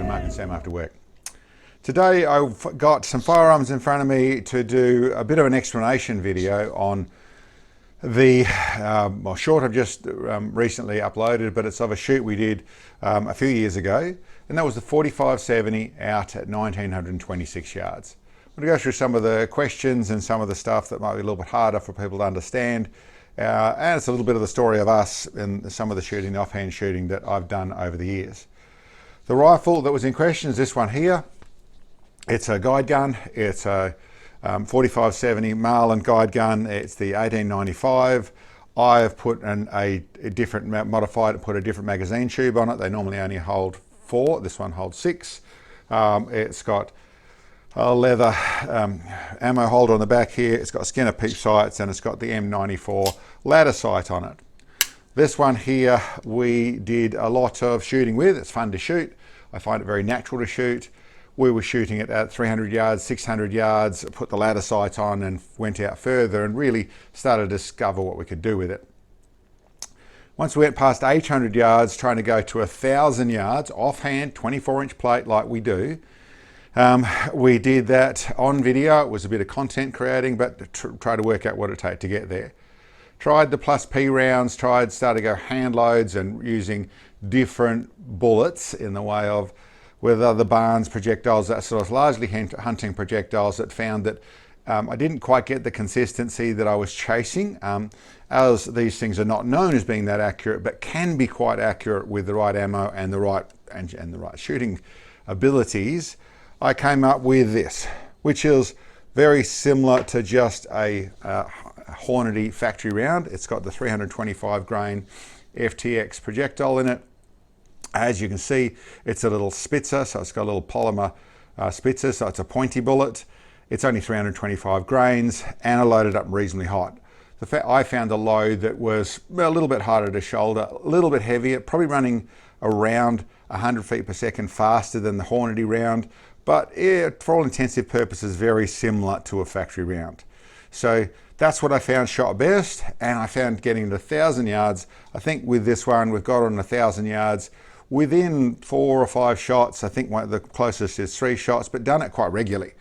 Mark and Sam after work. Today I've got some firearms in front of me to do a bit of an explanation video on the short I've just recently uploaded, but it's of a shoot we did a few years ago, and that was the 45-70 out at 1926 yards. I'm going to go through some of the questions and some of the stuff that might be a little bit harder for people to understand, and it's a little bit of the story of us and some of the shooting, the offhand shooting that I've done over the years. The rifle that was in question is this one here. It's a guide gun. It's a 45-70 Marlin guide gun. It's the 1895. I've put a different, modified it, put a different magazine tube on it. They normally only hold 4. This one holds 6. It's got a leather ammo holder on the back here. It's got Skinner peep sights, and it's got the M94 ladder sight on it. This one here we did a lot of shooting with. It's fun to shoot. I find it very natural to shoot. We were shooting it at 300 yards, 600 yards, put the ladder sight on and went out further and really started to discover what we could do with it. Once we went past 800 yards, trying to go to 1,000 yards, offhand, 24-inch plate like we do, we did that on video. It was a bit of content creating, but try to work out what it takes to get there. Tried the plus P rounds, started to go hand loads and using different bullets in the way of with other Barnes projectiles, that sort of largely hunting projectiles, that found that I didn't quite get the consistency that I was chasing. As these things are not known as being that accurate, but can be quite accurate with the right ammo and the right shooting abilities, I came up with this, which is very similar to just a Hornady factory round. It's got the 325 grain FTX projectile in it. As you can see, it's a little Spitzer, so it's got a little polymer Spitzer, so it's a pointy bullet. It's only 325 grains, and I loaded up reasonably hot. I found a load that was a little bit harder to shoulder, a little bit heavier, probably running around 100 feet per second faster than the Hornady round, but for all intensive purposes, very similar to a factory round. So that's what I found shot best, and I found getting to 1,000 yards. I think with this one, we've got on 1,000 yards within 4 or 5 shots. I think the closest is 3 shots, but done it quite regularly.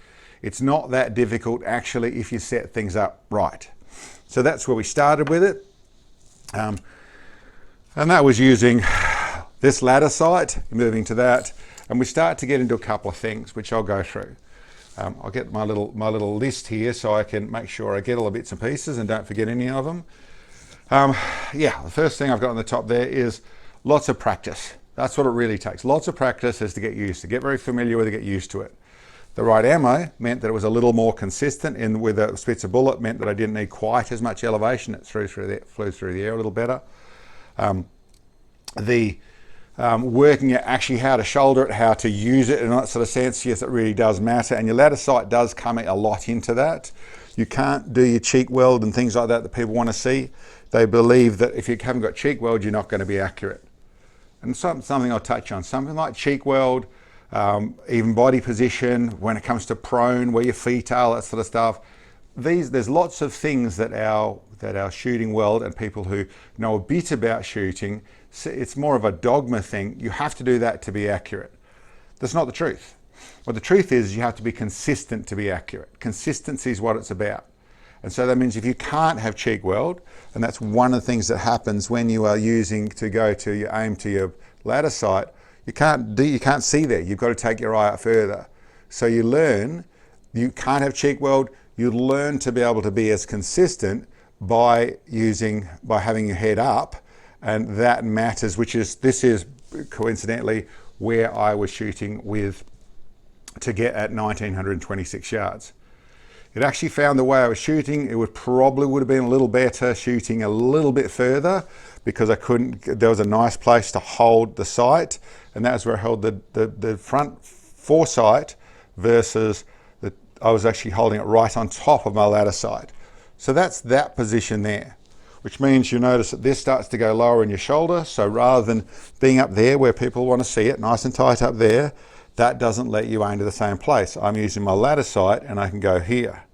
It's not that difficult actually if you set things up right. So that's where we started with it. And that was using this ladder sight, moving to that. And we start to get into a couple of things, which I'll go through. I'll get my little list here so I can make sure I get all the bits and pieces and don't forget any of them. Yeah, the first thing I've got on the top there is lots of practice. That's what it really takes. Lots of practice is to get used to, get very familiar with it, get used to it. The right ammo meant that it was a little more consistent with a Spitzer bullet, meant that I didn't need quite as much elevation. It flew through the air a little better. Working out actually how to shoulder it, how to use it in that sort of sense, yes, it really does matter. And your ladder sight does come a lot into that. You can't do your cheek weld and things like that people want to see. They believe that if you haven't got cheek weld, you're not going to be accurate. And something I'll touch on, something like cheek weld, even body position, when it comes to prone, where your feet are, that sort of stuff. There's lots of things that our shooting weld and people who know a bit about shooting, it's more of a dogma thing. You have to do that to be accurate. That's not the truth. What the truth is, you have to be consistent to be accurate. Consistency is what it's about. And so that means if you can't have cheek weld, and that's one of the things that happens when you are using to go to your aim to your ladder sight, you can't see there. You've got to take your eye out further. So you learn, you can't have cheek weld, you learn to be able to be as consistent by having your head up, and that matters, this is coincidentally where I was shooting with to get at 1926 yards. It actually found the way I was shooting, it would have been a little better shooting a little bit further, because there was a nice place to hold the sight, and that was where I held the front foresight versus I was actually holding it right on top of my ladder sight. So that's that position there, which means you notice that this starts to go lower in your shoulder. So rather than being up there where people want to see it, nice and tight up there, that doesn't let you aim to the same place. I'm using my ladder sight and I can go here.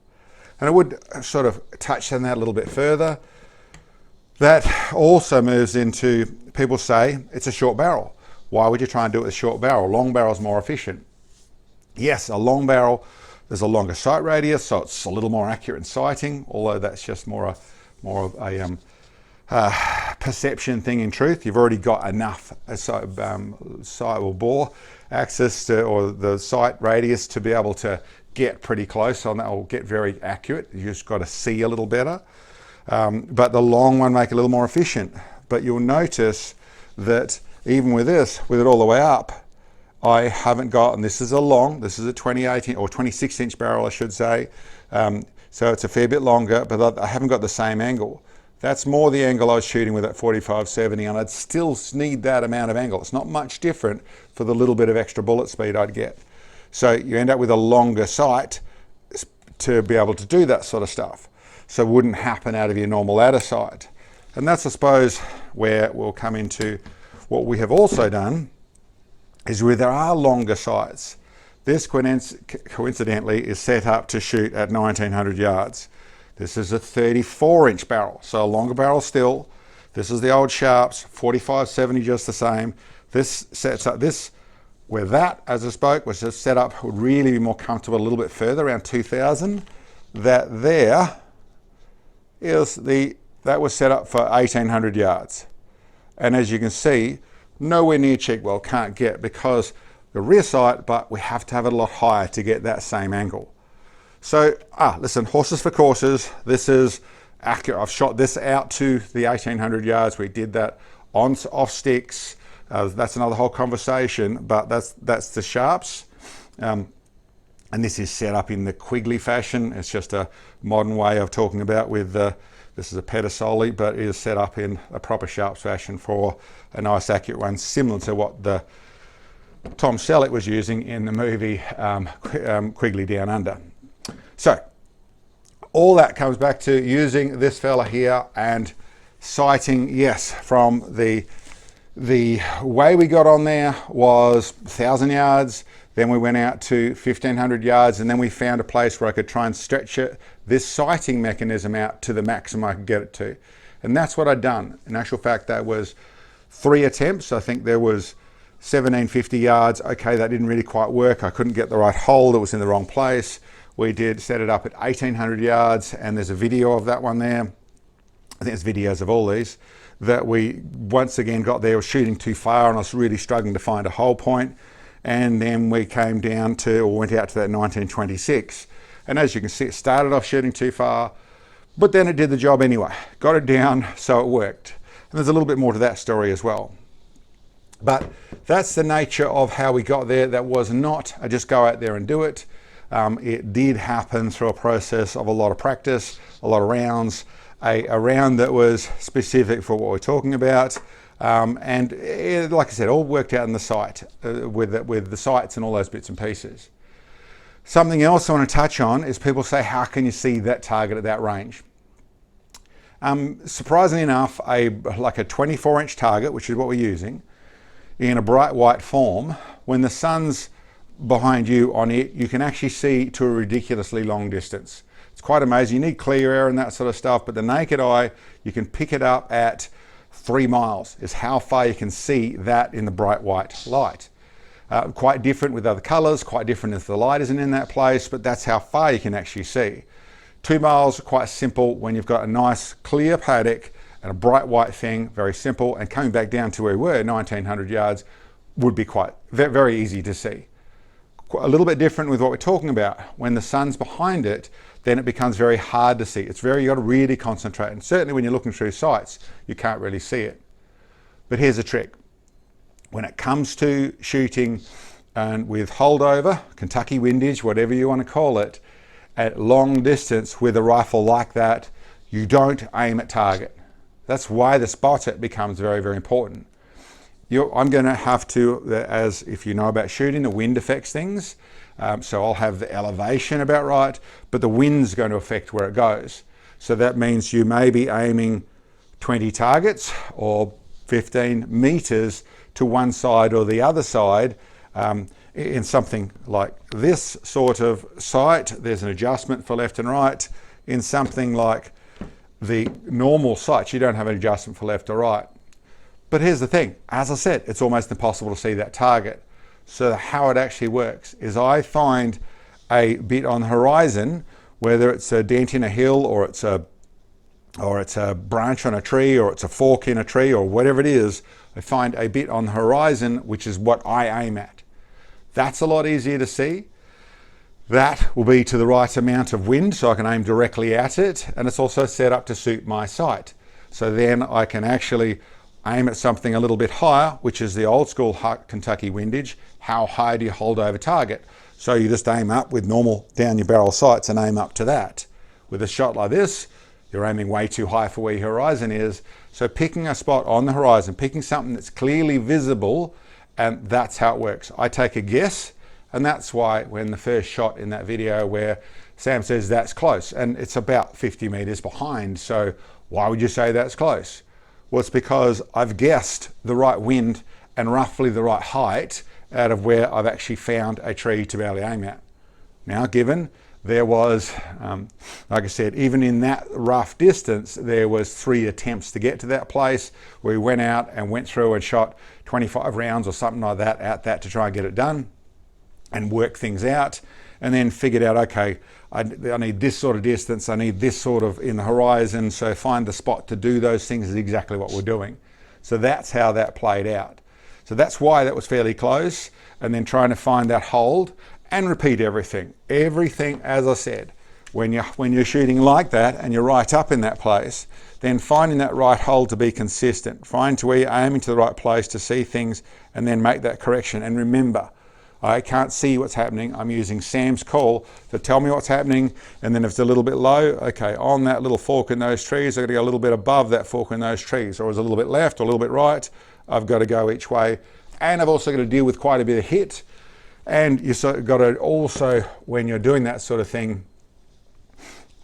And I would sort of touch on that a little bit further. That also moves into, people say it's a short barrel. Why would you try and do it with a short barrel? Long barrel is more efficient. Yes, a long barrel, there's a longer sight radius, so it's a little more accurate in sighting, although that's just more of a perception thing. In truth, you've already got enough sight or bore access to, or the sight radius to be able to get pretty close on that, or get very accurate. You just got to see a little better. But the long one make it a little more efficient. But you'll notice that even with this, with it all the way up, I haven't got, and this is a 2018 or 26 inch barrel, I should say. So it's a fair bit longer, but I haven't got the same angle. That's more the angle I was shooting with at 45-70, and I'd still need that amount of angle. It's not much different for the little bit of extra bullet speed I'd get. So you end up with a longer sight to be able to do that sort of stuff. So it wouldn't happen out of your normal ladder sight. And that's, I suppose, where we'll come into what we have also done, is where there are longer sights. This coincidentally is set up to shoot at 1900 yards. This is a 34 inch barrel, so a longer barrel still. This is the old Sharps, 45-70, just the same. This sets up where that, as I spoke, was just set up, would really be more comfortable a little bit further, around 2000. That there is that was set up for 1800 yards. And as you can see, nowhere near cheek well, can't get, because the rear sight, but we have to have it a lot higher to get that same angle. So, listen, horses for courses. This is accurate. I've shot this out to the 1800 yards. We did that off sticks. That's another whole conversation, but that's the Sharps. And this is set up in the Quigley fashion. It's just a modern way of talking about with this is a Pedisoli, but it is set up in a proper Sharps fashion for a nice accurate one, similar to what the Tom Selleck was using in the movie Quigley Down Under. So all that comes back to using this fella here and sighting. Yes, from the way we got on there was 1,000 yards. Then we went out to 1,500 yards, and then we found a place where I could try and stretch this sighting mechanism out to the maximum I could get it to. And that's what I'd done. In actual fact, that was 3 attempts. I think there was 1,750 yards. Okay, that didn't really quite work. I couldn't get the right hole. It was in the wrong place. We did set it up at 1,800 yards, and there's a video of that one there. I think there's videos of all these, that we once again got there, was shooting too far, and I was really struggling to find a hole point. And then we came down to, or went out to that 1926. And as you can see, it started off shooting too far, but then it did the job anyway. Got it down, so it worked. And there's a little bit more to that story as well. But that's the nature of how we got there. That was not a just go out there and do it. It did happen through a process of a lot of practice, a lot of rounds, a round that was specific for what we're talking about. And like I said, all worked out in the sight, with the sights and all those bits and pieces. Something else I want to touch on is people say, how can you see that target at that range? Surprisingly enough, like a 24 inch target, which is what we're using, in a bright white form, when the sun's behind you on it, you can actually see to a ridiculously long distance. It's quite amazing. You need clear air and that sort of stuff, but the naked eye, you can pick it up at 3 miles is how far you can see that in the bright white light. Quite different with other colors, quite different if the light isn't in that place, but that's how far you can actually see. 2 miles, quite simple when you've got a nice clear paddock and a bright white thing, very simple. And coming back down to where we were, 1900 yards, would be quite very easy to see. A little bit different with what we're talking about. When the sun's behind it, then it becomes very hard to see. You got to really concentrate. And certainly when you're looking through sights, you can't really see it. But here's a trick. When it comes to shooting and with holdover, Kentucky windage, whatever you want to call it, at long distance with a rifle like that, you don't aim at target. That's why the spotter becomes very, very important. I'm going to have to, as if you know about shooting, the wind affects things. So I'll have the elevation about right, but the wind's going to affect where it goes. So that means you may be aiming 20 targets or 15 meters to one side or the other side. In something like this sort of sight, there's an adjustment for left and right. In something like the normal sight, you don't have an adjustment for left or right. But here's the thing, as I said, it's almost impossible to see that target. So how it actually works is I find a bit on the horizon, whether it's a dent in a hill or it's a branch on a tree or it's a fork in a tree or whatever it is, I find a bit on the horizon, which is what I aim at. That's a lot easier to see. That will be to the right amount of wind, so I can aim directly at it, and it's also set up to suit my sight. So then I can actually aim at something a little bit higher, which is the old school Kentucky windage. How high do you hold over target? So you just aim up with normal down your barrel sights and aim up to that. With a shot like this, you're aiming way too high for where your horizon is. So picking a spot on the horizon, picking something that's clearly visible, and that's how it works. I take a guess, and that's why when the first shot in that video where Sam says that's close, and it's about 50 meters behind, so why would you say that's close? Well, it's because I've guessed the right wind and roughly the right height out of where I've actually found a tree to be able to aim at. Now, given there was, like I said, even in that rough distance, there was 3 attempts to get to that place. We went out and went through and shot 25 rounds or something like that at that to try and get it done and work things out, and then figured out, okay, I need this sort of distance, I need this sort of in the horizon, so find the spot to do those things is exactly what we're doing. So that's how that played out. So that's why that was fairly close, and then trying to find that hold and repeat everything. Everything, as I said, when you're shooting like that and you're right up in that place, then finding that right hold to be consistent, find to where you're aiming to the right place to see things and then make that correction. And remember, I can't see what's happening. I'm using Sam's call to tell me what's happening, and then if it's a little bit low, okay, on that little fork in those trees, I've got to go a little bit above that fork in those trees, or is it a little bit left or a little bit right? I've got to go each way. And I've also got to deal with quite a bit of hit. And you've got to also, when you're doing that sort of thing,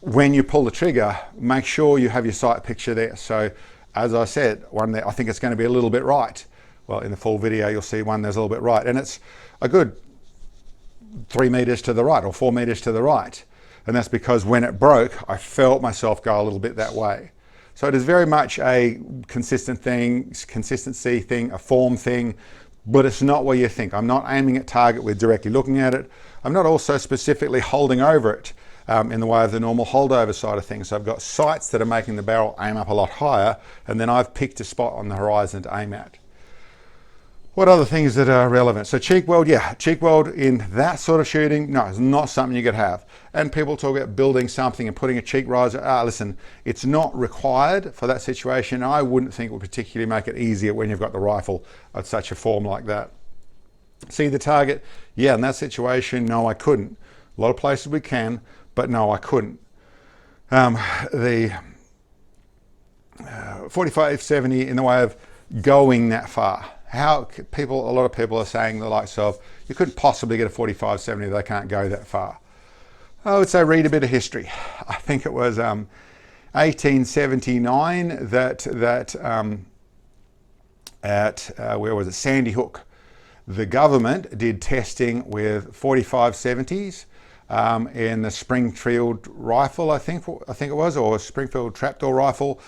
when you pull the trigger, make sure you have your sight picture there. So as I said, one there, I think it's going to be a little bit right. Well, in the full video, you'll see one there's a little bit right. And it's a good 3 meters to the right or 4 meters to the right. And that's because when it broke, I felt myself go a little bit that way. So it is very much a consistent thing, consistency thing, a form thing, but it's not what you think. I'm not aiming at target with directly looking at it. I'm not also specifically holding over it in the way of the normal holdover side of things. So I've got sights that are making the barrel aim up a lot higher, and then I've picked a spot on the horizon to aim at. What other things that are relevant? So cheek weld, yeah, cheek weld in that sort of shooting, no, it's not something you could have. And people talk about building something and putting a cheek riser. Listen, it's not required for that situation. I wouldn't think it would particularly make it easier when you've got the rifle at such a form like that. See the target? Yeah, in that situation, no, I couldn't. A lot of places we can, but no, I couldn't. The 45-70 in the way of going that far. A lot of people are saying the likes of, you couldn't possibly get a 45-70, they can't go that far. I would say read a bit of history. I think it was 1879 where was it, Sandy Hook. The government did testing with 45-70s in the Springfield rifle, I think it was, or Springfield trapdoor rifle,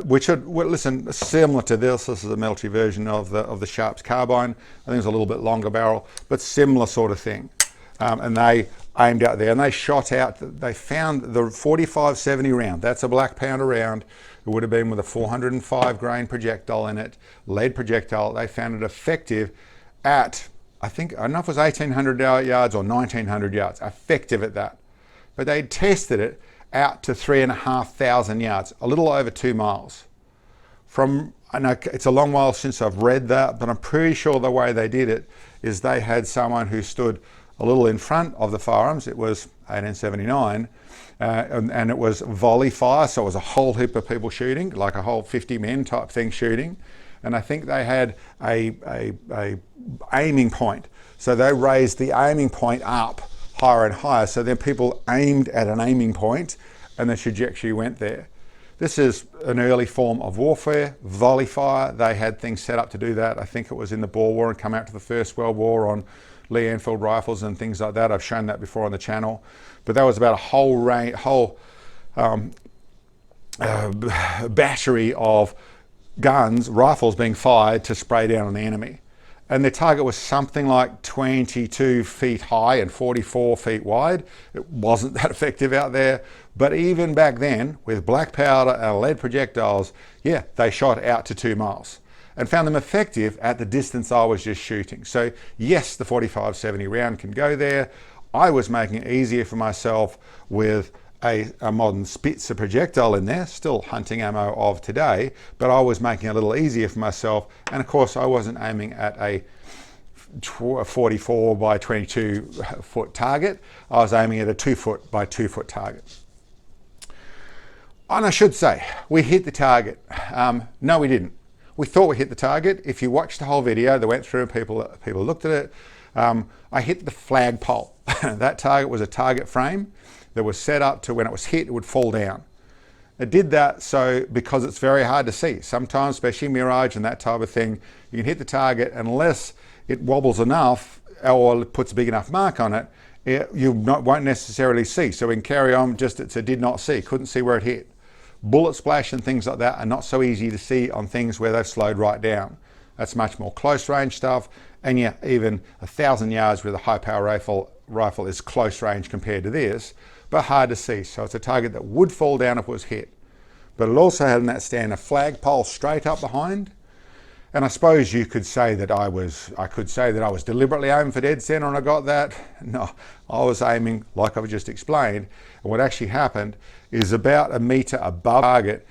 which had, well, listen, similar to this. This is a military version of the Sharps carbine. I think it's a little bit longer barrel, but similar sort of thing. And they aimed out there and they shot out. They found the 45-70 round. That's a black powder round. It would have been with a 405 grain projectile in it, lead projectile. They found it effective at, I don't know if it was 1,800 yards or 1,900 yards, effective at that. But they tested it out to 3,500 yards, a little over 2 miles. I know it's a long while since I've read that, but I'm pretty sure the way they did it is they had someone who stood a little in front of the firearms. It was 1879, and it was volley fire, so it was a whole heap of people shooting, like a whole 50 men type thing shooting. And I think they had a aiming point. So they raised the aiming point up higher and higher. So then people aimed at an aiming point and the trajectory went there. This is an early form of warfare, volley fire. They had things set up to do that. I think it was in the Boer War and come out to the First World War on Lee Enfield rifles and things like that. I've shown that before on the channel. But that was about a whole battery of guns, rifles being fired to spray down on the enemy. And their target was something like 22 feet high and 44 feet wide. It wasn't that effective out there. But even back then, with black powder and lead projectiles, yeah, they shot out to 2 miles and found them effective at the distance I was just shooting. So yes, the 45-70 round can go there. I was making it easier for myself with a modern Spitzer projectile in there, still hunting ammo of today, but I was making it a little easier for myself. And of course, I wasn't aiming at a 44 by 22 foot target. I was aiming at a 2 foot by 2 foot target. And I should say, we hit the target. No, we didn't. We thought we hit the target. If you watched the whole video that went through and people looked at it, I hit the flagpole. That target was a target frame that was set up to when it was hit, it would fall down. It did that so because it's very hard to see. Sometimes, especially mirage and that type of thing, you can hit the target unless it wobbles enough or puts a big enough mark on it, you won't necessarily see. So we can carry on just it's a did not see, couldn't see where it hit. Bullet splash and things like that are not so easy to see on things where they've slowed right down. That's much more close range stuff. And yeah, even 1,000 yards with a high power rifle is close range compared to this, but hard to see. So it's a target that would fall down if it was hit. But it also had in that stand a flagpole straight up behind. And I suppose you could say that I could say that I was deliberately aiming for dead center and I got that. No, I was aiming like I've just explained. And what actually happened is about a meter above target,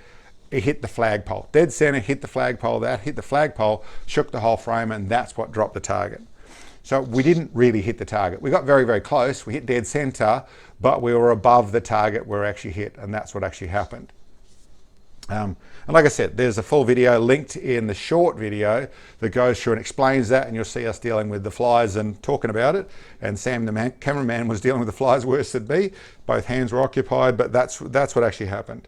it hit the flagpole. Dead center, hit the flagpole, that hit the flagpole, shook the whole frame, and that's what dropped the target. So we didn't really hit the target. We got very, very close. We hit dead center, but we were above the target where we actually hit, and that's what actually happened. And like I said, there's a full video linked in the short video that goes through and explains that, and you'll see us dealing with the flies and talking about it. And Sam, the cameraman, was dealing with the flies worse than me. Both hands were occupied, but that's what actually happened.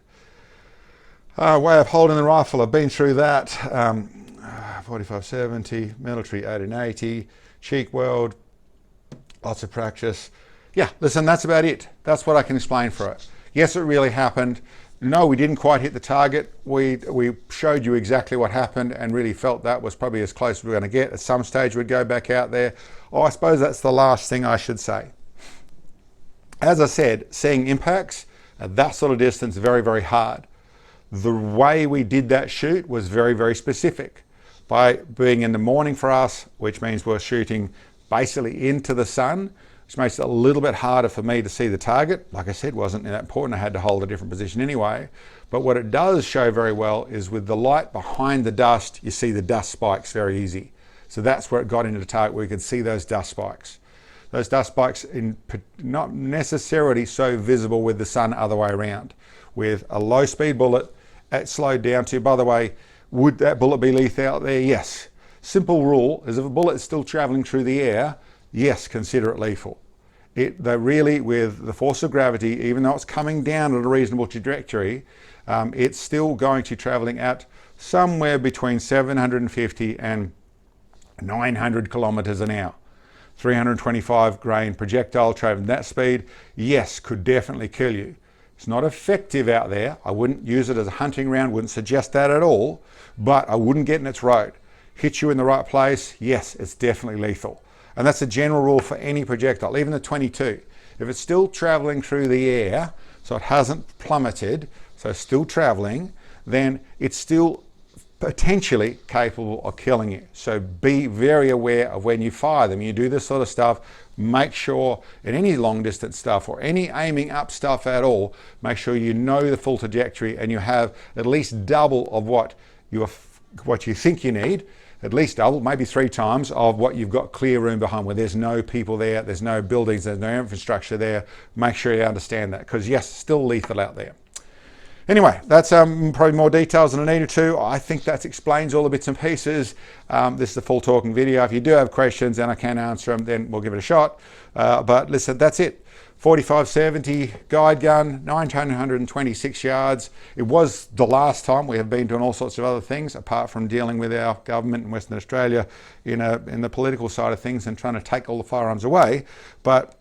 Way of holding the rifle, I've been through that. 45-70, military 1880, cheek weld, lots of practice. Yeah, listen, that's about it. That's what I can explain for it. Yes, it really happened. No, we didn't quite hit the target. We showed you exactly what happened and really felt that was probably as close as we were going to get. At some stage, we'd go back out there. Oh, I suppose that's the last thing I should say. As I said, seeing impacts at that sort of distance, very, very hard. The way we did that shoot was very, very specific. By being in the morning for us, which means we're shooting basically into the sun, which makes it a little bit harder for me to see the target. Like I said, wasn't that important. I had to hold a different position anyway. But what it does show very well is with the light behind the dust, you see the dust spikes very easy. So that's where it got into the target, where you could see those dust spikes. Those dust spikes not necessarily so visible with the sun other way around. With a low speed bullet, it slowed down to, by the way, would that bullet be lethal out there? Yes. Simple rule is if a bullet is still traveling through the air, yes, consider it lethal. They really, with the force of gravity, even though it's coming down at a reasonable trajectory, it's still going to be traveling at somewhere between 750 and 900 kilometers an hour. 325 grain projectile traveling that speed, yes, could definitely kill you. It's not effective out there. I wouldn't use it as a hunting round, wouldn't suggest that at all, but I wouldn't get in its road. Hit you in the right place, yes, it's definitely lethal. And that's a general rule for any projectile, even the 22. If it's still traveling through the air, so it hasn't plummeted, so it's still traveling, then it's still potentially capable of killing you. So be very aware of when you fire them. You do this sort of stuff, make sure in any long distance stuff or any aiming up stuff at all, make sure you know the full trajectory and you have at least double of what you think you need, at least double, maybe 3 times of what you've got clear room behind, where there's no people there, there's no buildings, there's no infrastructure there. Make sure you understand that, because yes, still lethal out there. Anyway, that's probably more details than I needed to. I think that explains all the bits and pieces. This is a full talking video. If you do have questions and I can answer them, then we'll give it a shot. But listen, that's it. 45-70 guide gun, 926 yards. It was the last time. We have been doing all sorts of other things apart from dealing with our government in Western Australia in the political side of things and trying to take all the firearms away. But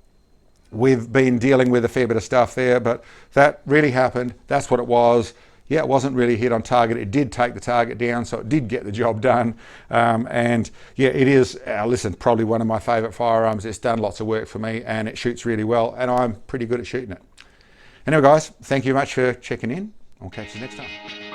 we've been dealing with a fair bit of stuff there, but that really happened. That's what it was. yeah, it wasn't really hit on target. It did take the target down, so it did get the job done. And yeah, it is, listen, probably one of my favourite firearms. It's done lots of work for me, and it shoots really well, and I'm pretty good at shooting it. Anyway, guys, thank you much for checking in. I'll catch you next time.